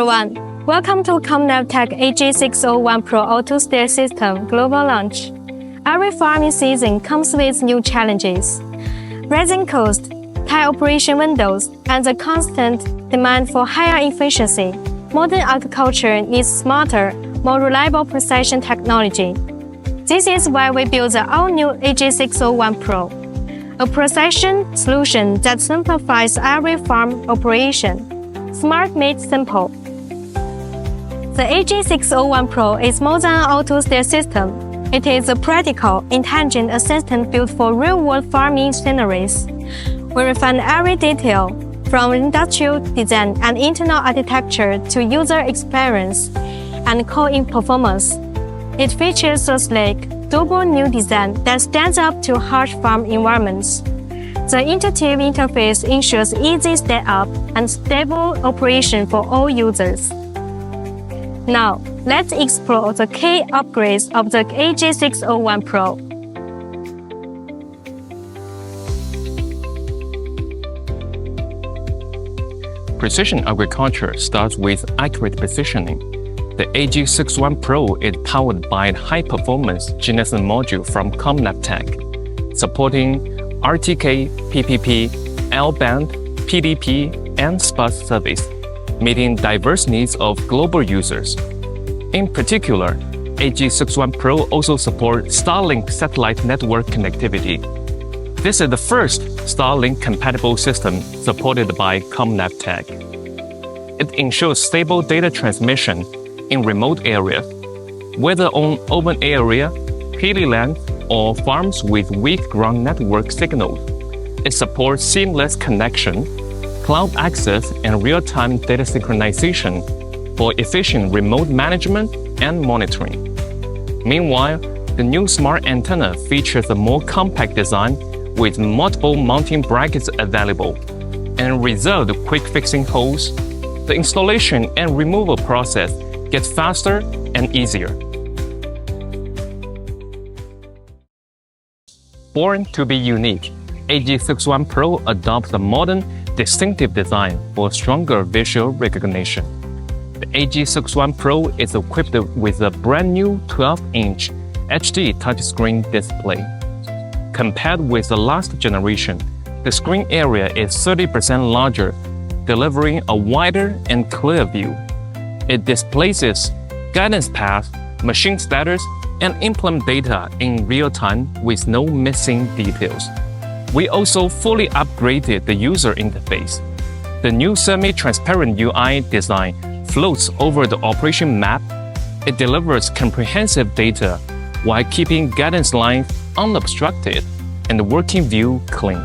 everyone. Welcome to ComNavTech AG601 Pro Autosteer system global launch. Every farming season comes with new challenges. Rising costs, tight operation windows, and the constant demand for higher efficiency. Modern agriculture needs smarter, more reliable precision technology. This is why we built the all-new AG601 Pro, a precision solution that simplifies every farm operation. Smart made simple. The AG601 Pro is more than an Autosteer system. It is a practical, intelligent assistant built for real-world farming scenarios. We refine every detail, from industrial design and internal architecture to user experience and core performance. It features a sleek, durable new design that stands up to harsh farm environments. The intuitive interface ensures easy setup and stable operation for all users. Now, let's explore the key upgrades of the AG601 Pro. Precision agriculture starts with accurate positioning. The AG601 Pro is powered by a high-performance GNSS module from ComNavTech, supporting RTK, PPP, L-band, PDP, and SPUS service, meeting diverse needs of global users. In particular, AG601 Pro also supports Starlink satellite network connectivity. This is the first Starlink-compatible system supported by ComNavTech. It ensures stable data transmission in remote areas, whether on open area, hilly land, or farms with weak ground network signals. It supports seamless connection, cloud access, and real-time data synchronization for efficient remote management and monitoring. Meanwhile, the new smart antenna features a more compact design with multiple mounting brackets available and resolved quick fixing holes. The installation and removal process gets faster and easier. Born to be unique, AG601 Pro adopts a modern, distinctive design for stronger visual recognition. The AG601 Pro is equipped with a brand new 12-inch HD touchscreen display. Compared with the last generation, the screen area is 30% larger, delivering a wider and clear view. It displays guidance paths, machine status, and implement data in real time with no missing details. We also fully upgraded the user interface. The new semi-transparent UI design floats over the operation map. It delivers comprehensive data while keeping guidance lines unobstructed and the working view clean.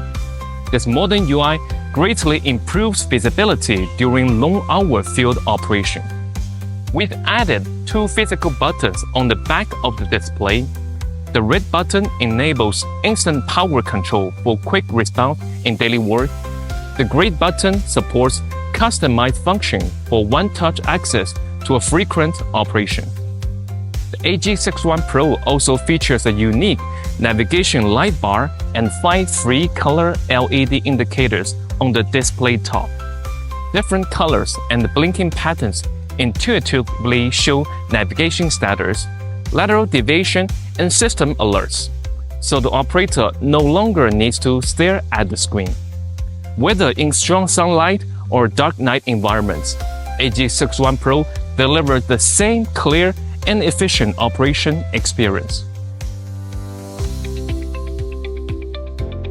This modern UI greatly improves visibility during long-hour field operation. We've added two physical buttons on the back of the display. The red button enables instant power control for quick response in daily work. The gray button supports customized function for one-touch access to a frequent operation. The AG601 Pro also features a unique navigation light bar and 5 free color LED indicators on the display top. Different colors and blinking patterns intuitively show navigation status, lateral deviation, and system alerts, so the operator no longer needs to stare at the screen. Whether in strong sunlight or dark night environments, AG601 Pro delivers the same clear and efficient operation experience.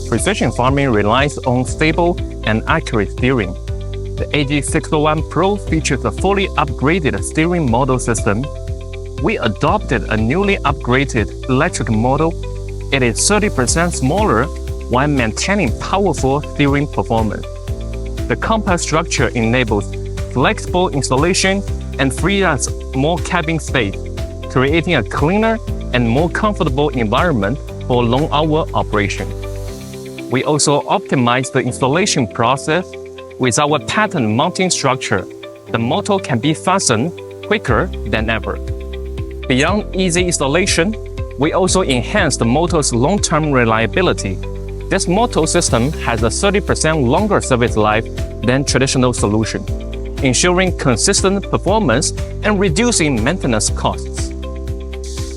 Precision farming relies on stable and accurate steering. The AG601 Pro features a fully upgraded steering model system. We adopted a newly upgraded electric model. It is 30% smaller while maintaining powerful steering performance. The compact structure enables flexible installation and frees us more cabin space, creating a cleaner and more comfortable environment for long-hour operation. We also optimized the installation process. With our pattern mounting structure, the motor can be fastened quicker than ever. Beyond easy installation, we also enhanced the motor's long-term reliability. This motor system has a 30% longer service life than traditional solution. ensuring consistent performance and reducing maintenance costs.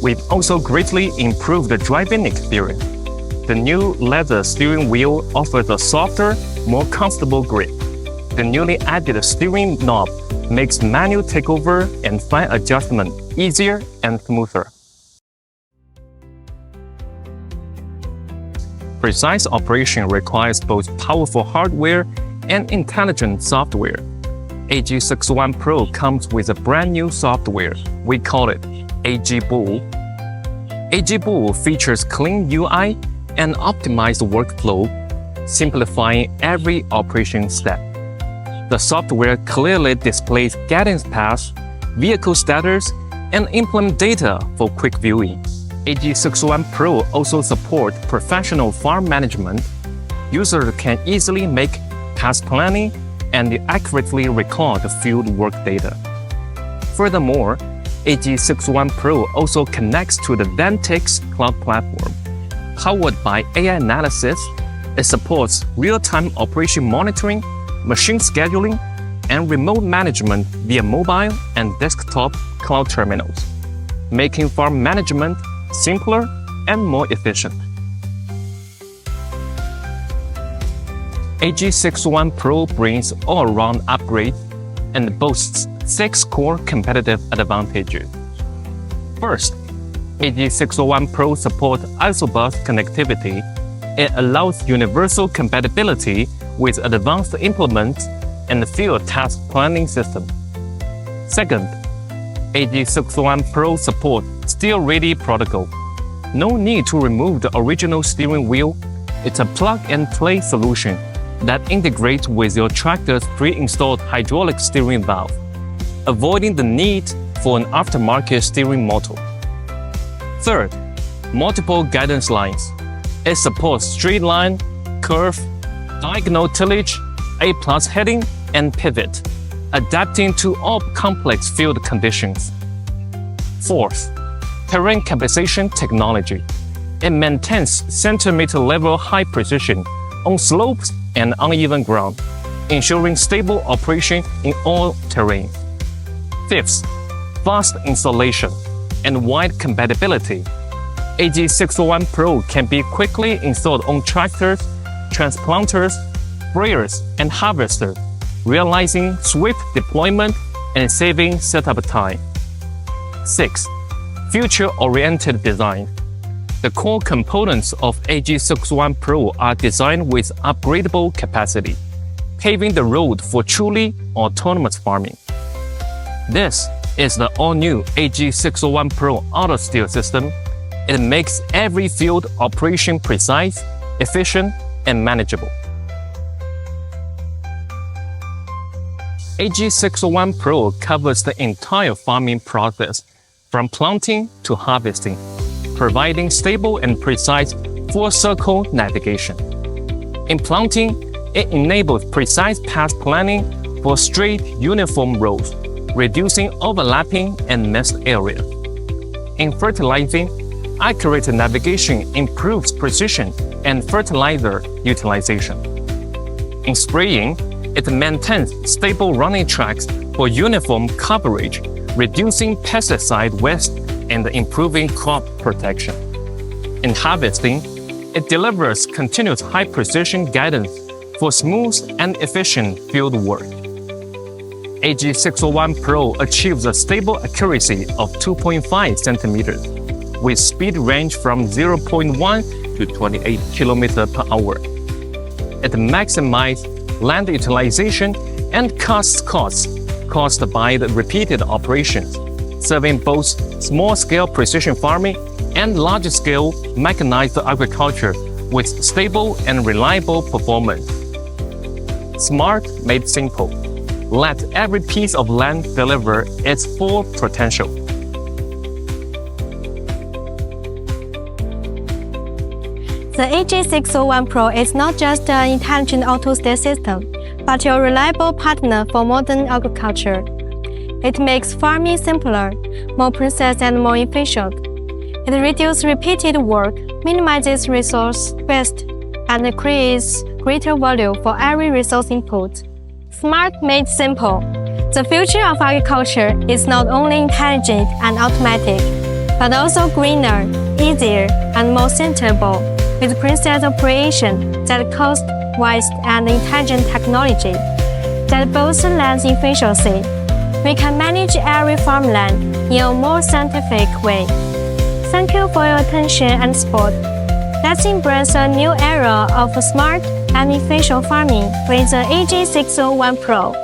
We've also greatly improved the driving experience. The new leather steering wheel offers a softer, more comfortable grip. The newly added steering knob makes manual takeover and fine adjustment easier and smoother. Precise operation requires both powerful hardware and intelligent software. AG601 Pro comes with a brand new software. We call it AG601. AG601 features clean UI and optimized workflow, simplifying every operation step. The software clearly displays guidance paths, vehicle status, and implement data for quick viewing. AG601 Pro also supports professional farm management. Users can easily make task planning and accurately record field work data. Furthermore, AG601 Pro also connects to the Ventix cloud platform. Powered by AI analysis, it supports real-time operation monitoring, machine scheduling, and remote management via mobile and desktop cloud terminals, making farm management simpler and more efficient. AG601 Pro brings all-around upgrades and boasts 6 core competitive advantages. First, AG601 Pro supports ISOBUS connectivity. It allows universal compatibility with advanced implements and field task planning system. Second, AG601 Pro supports steer-ready protocol. No need to remove the original steering wheel. It's a plug-and-play solution that integrates with your tractor's pre-installed hydraulic steering valve, avoiding the need for an aftermarket steering motor. Third, multiple guidance lines. It supports straight line, curve, diagonal tillage, A+ heading, and pivot, adapting to all complex field conditions. Fourth, terrain compensation technology. It maintains centimeter-level high precision on slopes and uneven ground, ensuring stable operation in all terrain. Fifth, fast installation and wide compatibility. AG601 Pro can be quickly installed on tractors, transplanters, sprayers, and harvesters, realizing swift deployment and saving setup time. 6. Future-oriented design. The core components of AG601 Pro are designed with upgradable capacity, paving the road for truly autonomous farming. This is the all-new AG601 Pro Autosteer system. It makes every field operation precise, efficient, and manageable. AG601 Pro covers the entire farming process, from planting to harvesting, providing stable and precise full-circle navigation. In planting, it enables precise path planning for straight, uniform rows, reducing overlapping and missed areas. In fertilizing, accurate navigation improves precision and fertilizer utilization. In spraying, it maintains stable running tracks for uniform coverage, reducing pesticide waste and improving crop protection. In harvesting, it delivers continuous high-precision guidance for smooth and efficient field work. AG601 Pro achieves a stable accuracy of 2.5 centimeters, with speed range from 0.1 to 28 km per hour. It maximizes land utilization and costs caused by the repeated operations, serving both small-scale precision farming and large-scale mechanized agriculture with stable and reliable performance. Smart made simple. Let every piece of land deliver its full potential. The AG601 Pro is not just an intelligent Autosteer system, but a reliable partner for modern agriculture. It makes farming simpler, more precise and more efficient. It reduces repeated work, minimizes resource waste, and creates greater value for every resource input. Smart made simple. The future of agriculture is not only intelligent and automatic, but also greener, easier, and more sustainable, with precise operation that cost-wise and intelligent technology that boosts land efficiency. We can manage every farmland in a more scientific way. Thank you for your attention and support. Let's embrace a new era of smart and efficient farming with the AG601 Pro.